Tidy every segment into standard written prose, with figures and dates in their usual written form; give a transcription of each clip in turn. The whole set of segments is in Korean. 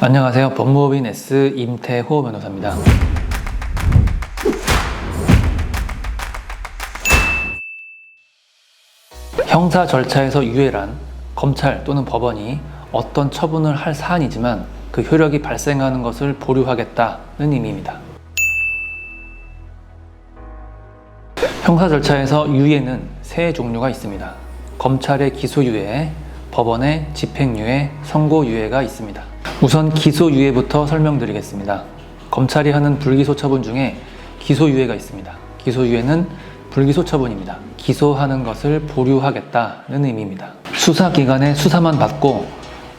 안녕하세요. 법무법인 S 임태호 변호사입니다. 형사 절차에서 유예란 검찰 또는 법원이 어떤 처분을 할 사안이지만 그 효력이 발생하는 것을 보류하겠다는 의미입니다. 형사 절차에서 유예는 세 종류가 있습니다. 검찰의 기소유예, 법원의 집행유예, 선고유예가 있습니다. 우선 기소유예부터 설명드리겠습니다. 검찰이 하는 불기소 처분 중에 기소유예가 있습니다. 기소유예는 불기소 처분입니다. 기소하는 것을 보류하겠다는 의미입니다. 수사기관의 수사만 받고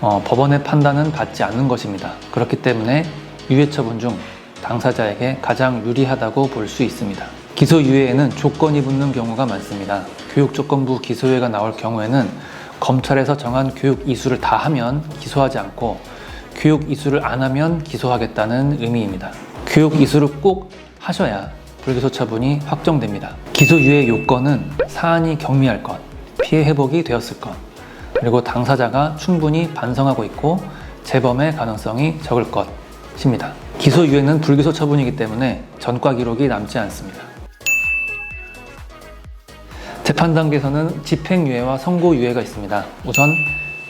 법원의 판단은 받지 않는 것입니다. 그렇기 때문에 유예처분 중 당사자에게 가장 유리하다고 볼 수 있습니다. 기소유예에는 조건이 붙는 경우가 많습니다. 교육조건부 기소유예가 나올 경우에는 검찰에서 정한 교육 이수를 다 하면 기소하지 않고 교육 이수를 안 하면 기소하겠다는 의미입니다. 교육 이수를 꼭 하셔야 불기소 처분이 확정됩니다. 기소유예 요건은 사안이 경미할 것, 피해 회복이 되었을 것, 그리고 당사자가 충분히 반성하고 있고 재범의 가능성이 적을 것입니다. 기소유예는 불기소 처분이기 때문에 전과 기록이 남지 않습니다. 재판 단계에서는 집행유예와 선고유예가 있습니다. 우선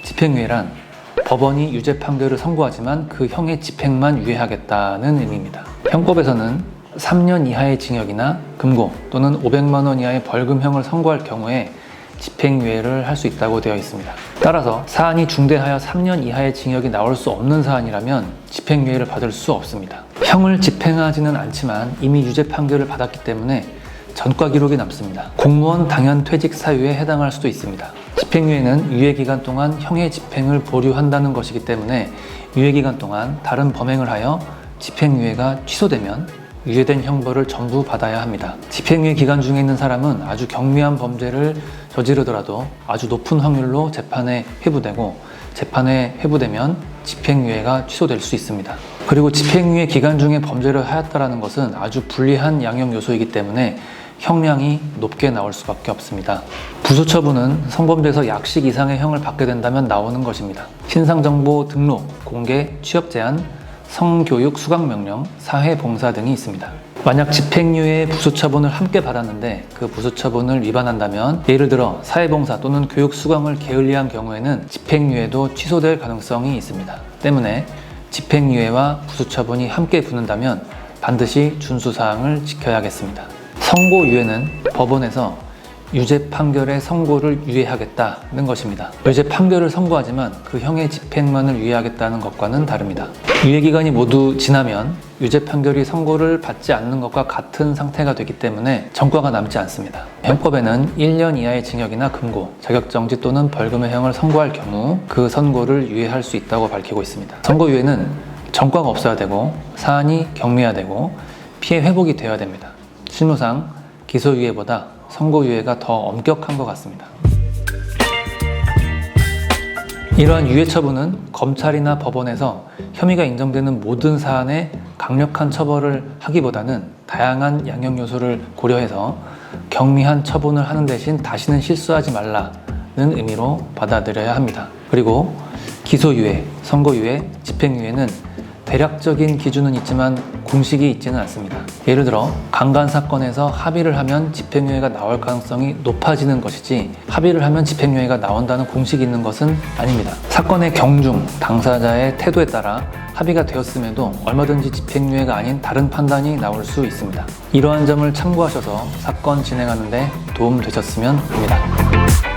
집행유예란 법원이 유죄 판결을 선고하지만 그 형의 집행만 유예하겠다는 의미입니다. 형법에서는 3년 이하의 징역이나 금고 또는 500만 원 이하의 벌금형을 선고할 경우에 집행유예를 할 수 있다고 되어 있습니다. 따라서 사안이 중대하여 3년 이하의 징역이 나올 수 없는 사안이라면 집행유예를 받을 수 없습니다. 형을 집행하지는 않지만 이미 유죄 판결을 받았기 때문에 전과 기록이 남습니다. 공무원 당연 퇴직 사유에 해당할 수도 있습니다. 집행유예는 유예기간 동안 형의 집행을 보류한다는 것이기 때문에 유예기간 동안 다른 범행을 하여 집행유예가 취소되면 유예된 형벌을 전부 받아야 합니다. 집행유예 기간 중에 있는 사람은 아주 경미한 범죄를 저지르더라도 아주 높은 확률로 재판에 회부되고 재판에 회부되면 집행유예가 취소될 수 있습니다. 그리고 집행유예 기간 중에 범죄를 하였다는 것은 아주 불리한 양형 요소이기 때문에 형량이 높게 나올 수밖에 없습니다. 부소처분은 성범죄에서 약식 이상의 형을 받게 된다면 나오는 것입니다. 신상정보 등록, 공개, 취업제한, 성교육 수강명령, 사회봉사 등이 있습니다. 만약 집행유예의 부소처분을 함께 받았는데 그 부소처분을 위반한다면 예를 들어 사회봉사 또는 교육 수강을 게을리한 경우에는 집행유예도 취소될 가능성이 있습니다. 때문에 집행유예와 부소처분이 함께 붙는다면 반드시 준수사항을 지켜야겠습니다. 선고유예는 법원에서 유죄 판결의 선고를 유예하겠다는 것입니다. 유죄 판결을 선고하지만 그 형의 집행만을 유예하겠다는 것과는 다릅니다. 유예기간이 모두 지나면 유죄 판결이 선고를 받지 않는 것과 같은 상태가 되기 때문에 전과가 남지 않습니다. 형법에는 1년 이하의 징역이나 금고, 자격정지 또는 벌금의 형을 선고할 경우 그 선고를 유예할 수 있다고 밝히고 있습니다. 선고유예는 전과가 없어야 되고 사안이 경미해야 되고 피해 회복이 되어야 됩니다. 실무상 기소유예보다 선고유예가 더 엄격한 것 같습니다. 이러한 유예 처분은 검찰이나 법원에서 혐의가 인정되는 모든 사안에 강력한 처벌을 하기보다는 다양한 양형 요소를 고려해서 경미한 처분을 하는 대신 다시는 실수하지 말라는 의미로 받아들여야 합니다. 그리고 기소유예, 선고유예, 집행유예는 대략적인 기준은 있지만 공식이 있지는 않습니다. 예를 들어 강간 사건에서 합의를 하면 집행유예가 나올 가능성이 높아지는 것이지 합의를 하면 집행유예가 나온다는 공식이 있는 것은 아닙니다. 사건의 경중, 당사자의 태도에 따라 합의가 되었음에도 얼마든지 집행유예가 아닌 다른 판단이 나올 수 있습니다. 이러한 점을 참고하셔서 사건 진행하는 데 도움 되셨으면 합니다.